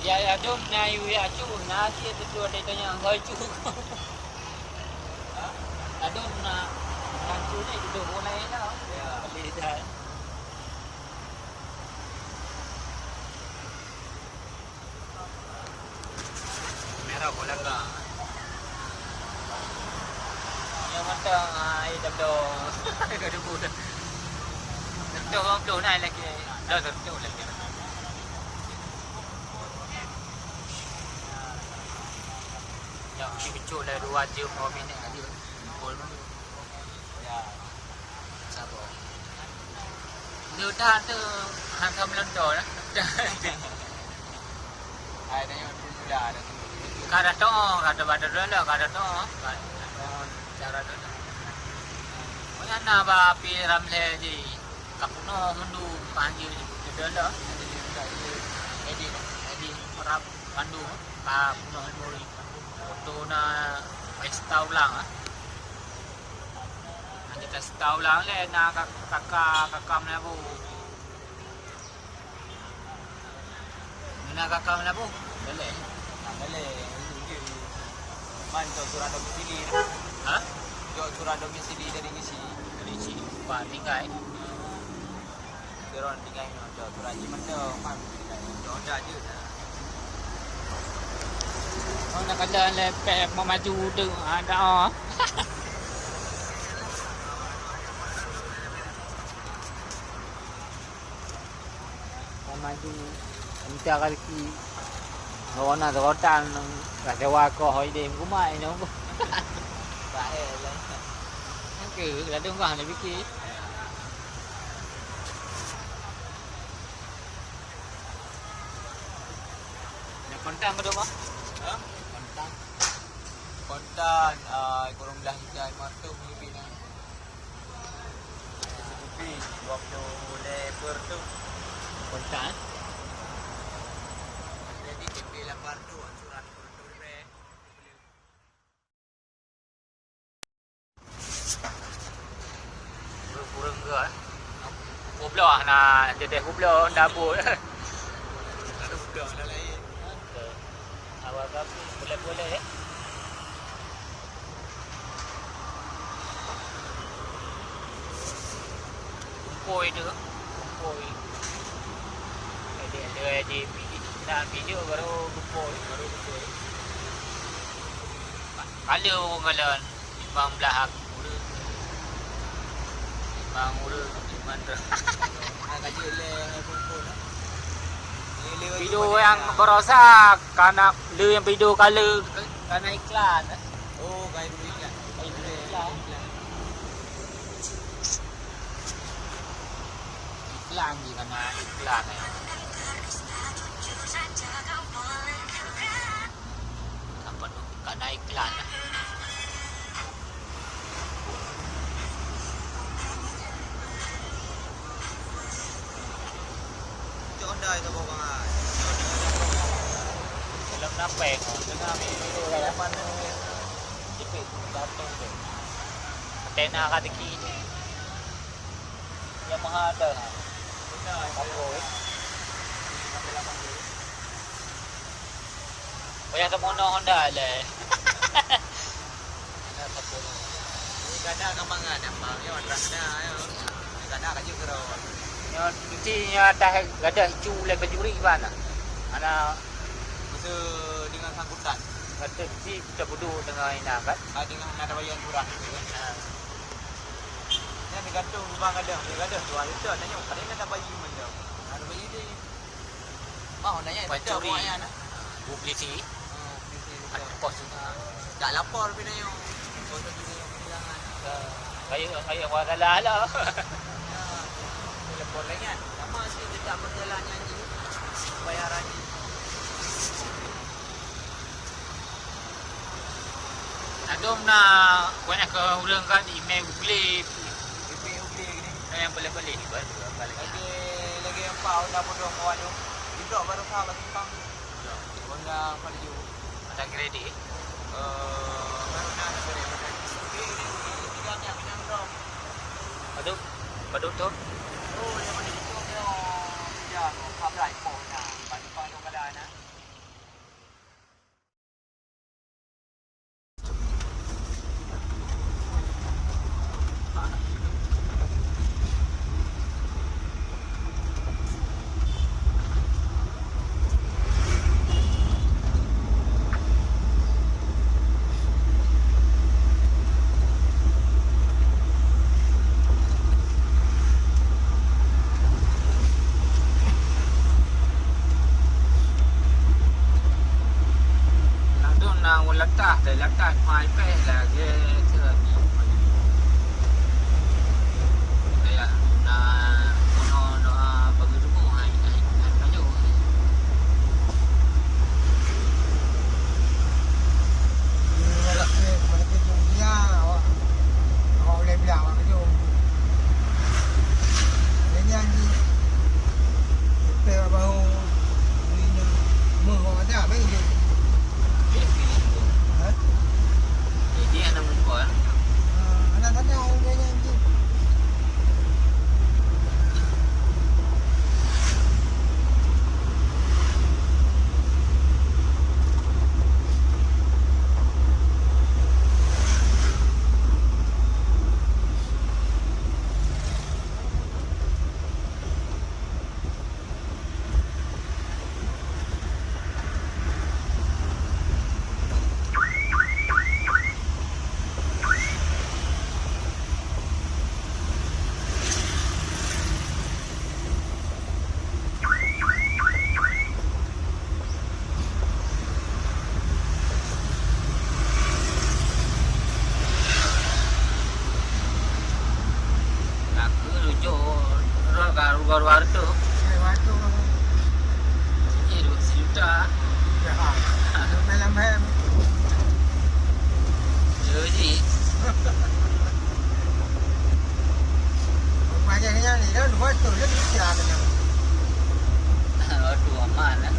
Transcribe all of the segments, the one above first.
Ya dum na yu ya chu na si tu ada tanya hoi chu. Adum na kan chu ni tu boleh dah. Ya, boleh dah. Merah bola ka. Yang matang ai dah dah. Ada bola. Dah orang tu naik lagi. Dah tu lagi. Yang dikecut lah 2 jam 4 minit aja. Gol pun. Ya. Sabar. Dia dah tu hang melontar dah. Ai dah yang sudah ada. Kada to, kada bada dah, kada to. Cara tu. Mana nak ba pi ramle di kapuno mundu panggil di dah. Edi perap pandu ka puno muri. Foto na pesta ulang Nanti pesta ulang le na kakak na bu. Mana kakak na bu? Boleh. Boleh. Man tu surat domisili. Ha? Jo surat domisili dari isi. Dari isi. Pak tinggal. Deron tinggal no jo surat jiman tu man. Jo dah je. Oh nak ada lepek mau maju tu ada oh. Mau maju minta kali Rona rotan ka sewa ko hoi đêm của mày nó. Tại là cứ là đúng rồi này biết chi. Nak kontan ke rumah? Ha? Kontan. Kontan kurang dah hijai matu Filipina. Seperti 20 lebar tu. Kontan. Jadi DP 8 tu surat kontur kurang ke hublo na jadi hublo dapur. Ada hublo dah lain. Awak boleh. Kumpul tu. Kumpul. Ada dan video baru kumpul. Kalau ngalan imam belahak urut. Imam urut iman tu. Nak kaji le kumpul. Video yang berosak karena lu yang video kalau karena iklan. Oh, kayak iklan. Iklan di karena iklan ya. Apa tu? Karena iklan. Honda itu bawa dalam napeng dengan video halaman jepit gantung tu antena kadiki yang mahal ada Honda apa banyak temono Honda le ada apa ni gada kambangan apa ni warna ayo gada kaju kero Intinya dah gadah hicu le bajuri mana? Ana masa dengan sangkutan. Kata si kita bodoh dengan ina kan? Dengan ada bayan kurang kan. Yang digantung bang ada, gadah tu ada tu nanya pada nak bayi mana. Ada bayi dia. Mau nanya itu buat ayah nak. Publicity. Ada pos juga. Tak lapor pun nanya. Pos tu dia bilangan. Kayak wala lah. Lepor lagi kan? Sama sih tidak berjalan nyanyi bayarannya. Adom na kuat ke ulang kan email beli ni. Yang boleh ni baru balik. Lagi yang pau dah bodoh kawan tu. Hidup baru salah simpang. Honda Vario. Ada kredit. Baru nak ada kredit. Ini tiganya pinang dong. Aduh, badut tu. Oh, yang mana itu dia dia ความหลายโปนะปัจจุบันก็ได้นะ langkah dari langkah mai peh lagi ke ni. Kayak nak kono bagi rumah hai kayu. Awak boleh bilang awak kerja. Ini anji. Kita baru ini mau ada apa ini? Jadi anak muka. Anak tanya ini anji. Baru-baru tu. Waktu Ini 2 juta. ya. Malam malam. Jadi Banyaknya ni dah luar tu dia bisa kena. tu aman lah.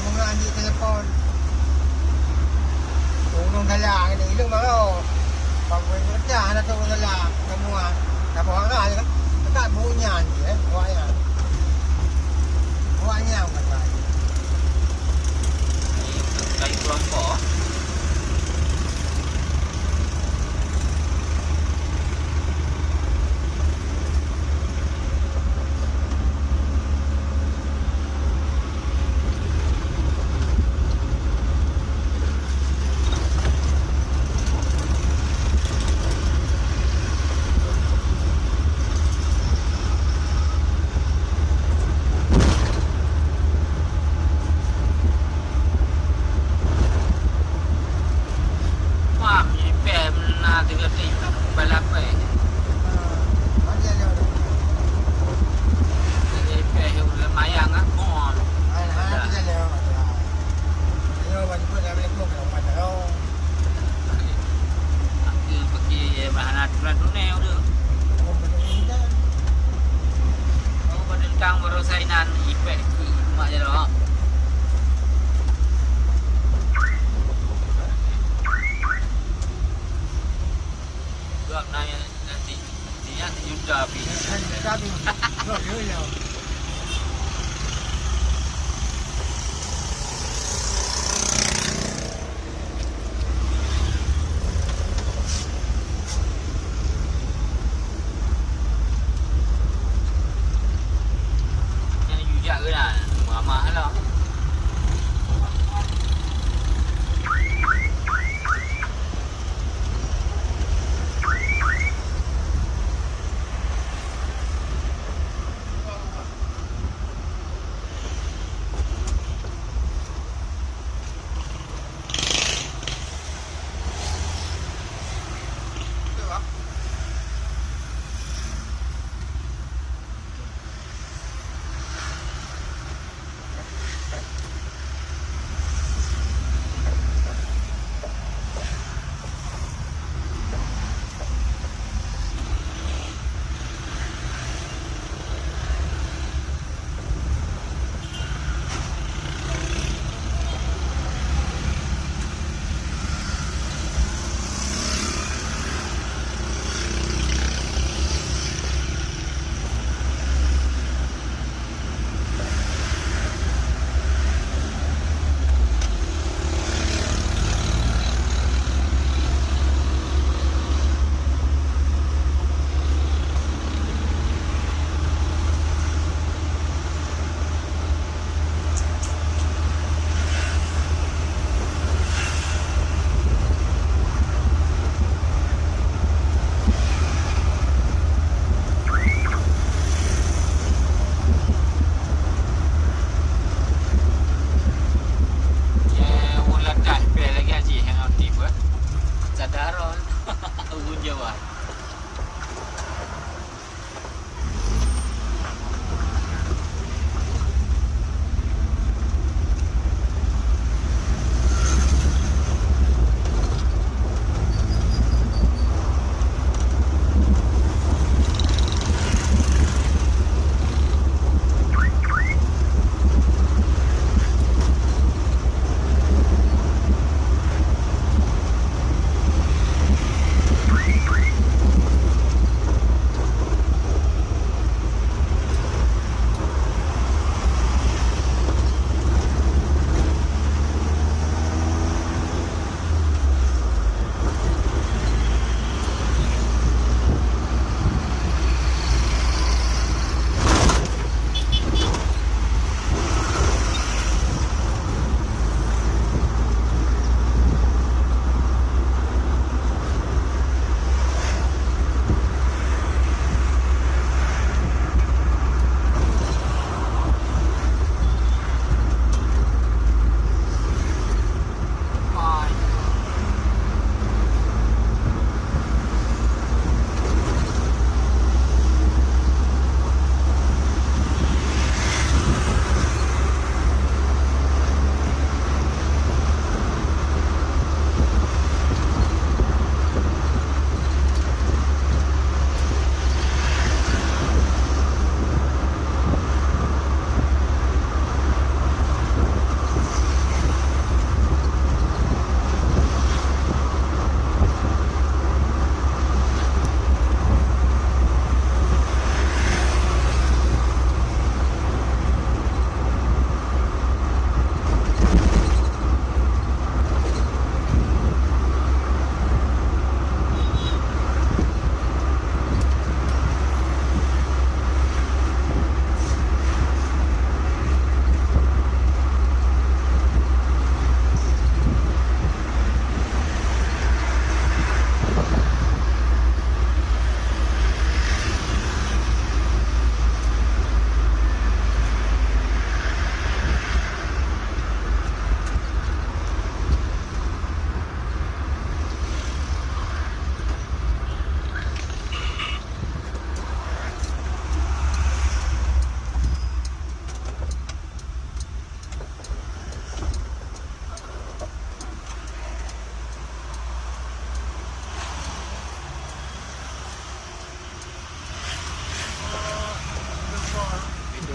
Mengaji telefon. Tolong dalang ni lu baru. Bangui kerja nak tolong dalang semua. Tak bawa kan? Tak punya ni buaya. Buaya macam ni. Kayu kelompok. Sainan ipek mak je dah. Gak nanya nanti dia juta api. Tapi yo.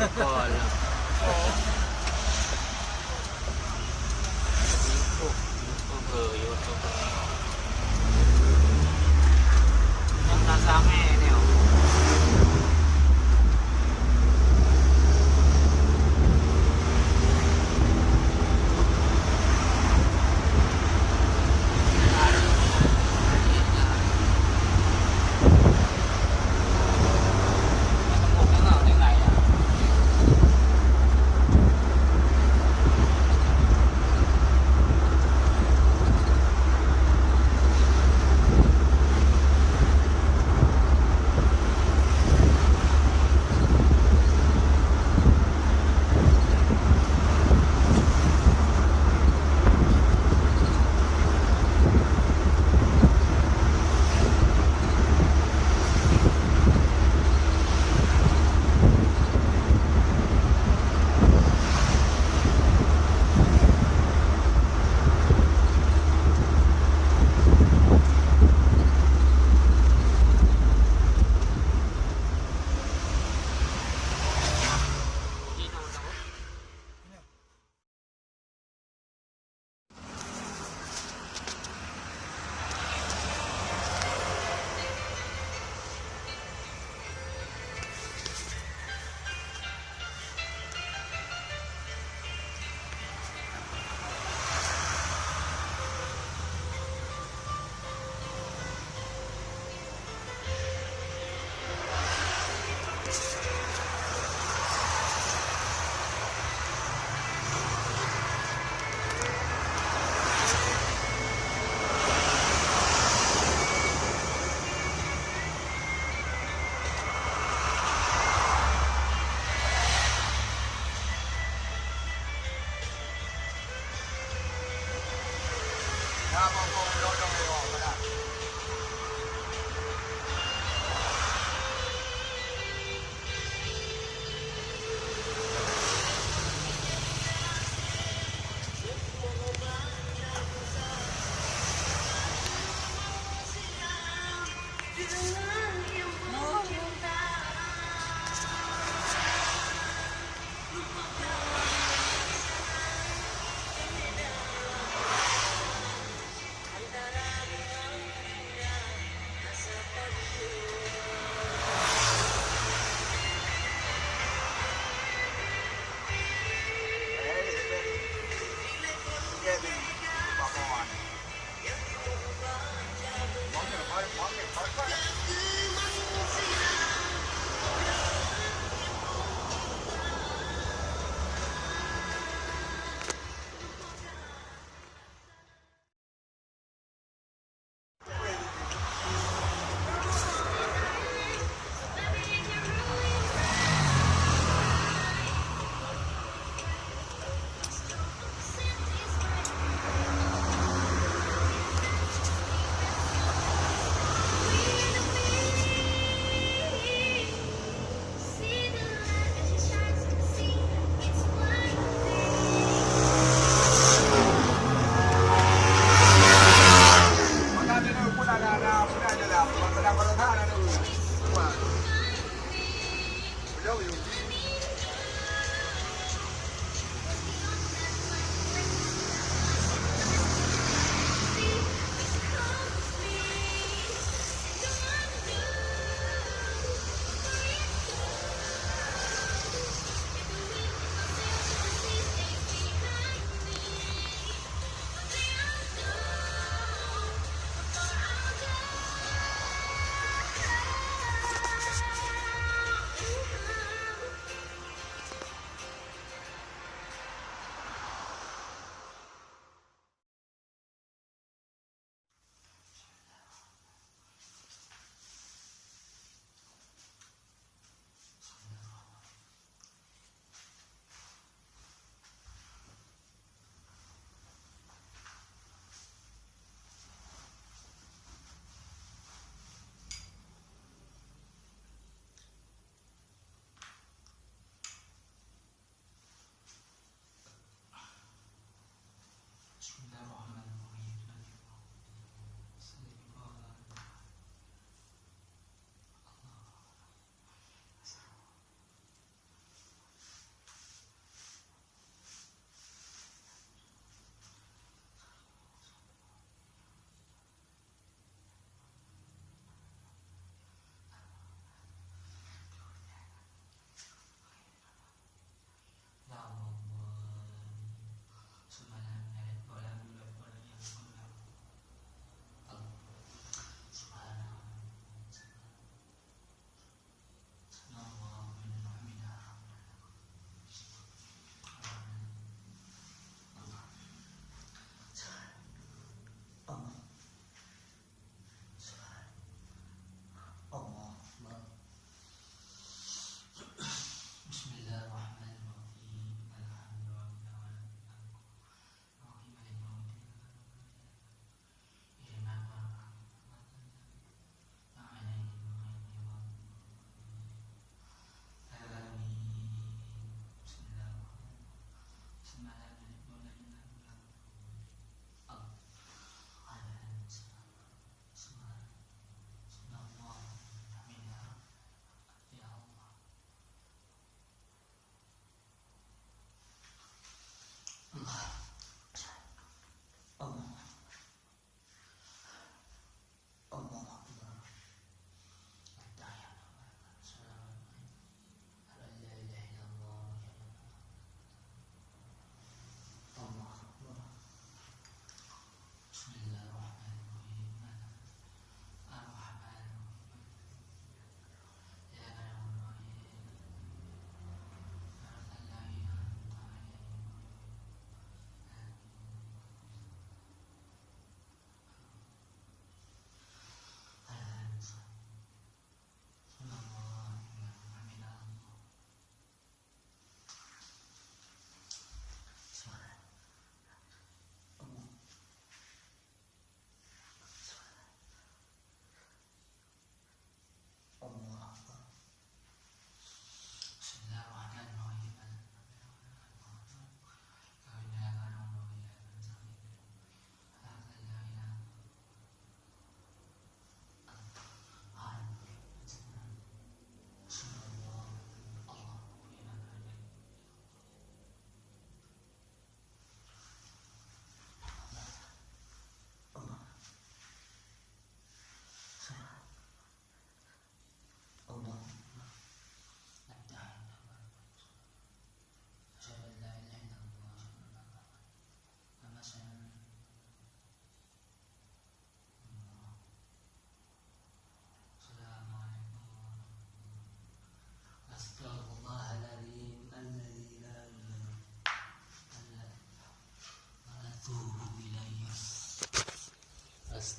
call. YouTube. Yang nasa amin yun.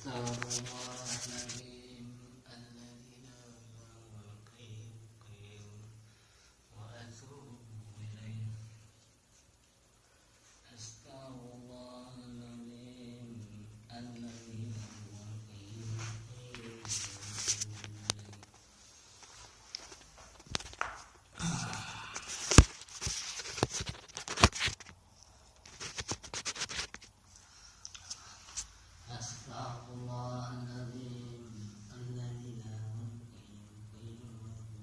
Astaghfirullahaladzim Alladzi la ilaha qayyum wa atubu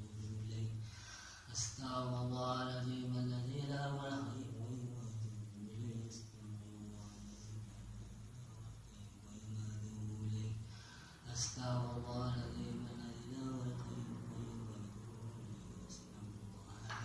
ilaih. Astaghfirullahaladzim Alladzi la ilaha qayyum wa atubu ilaih.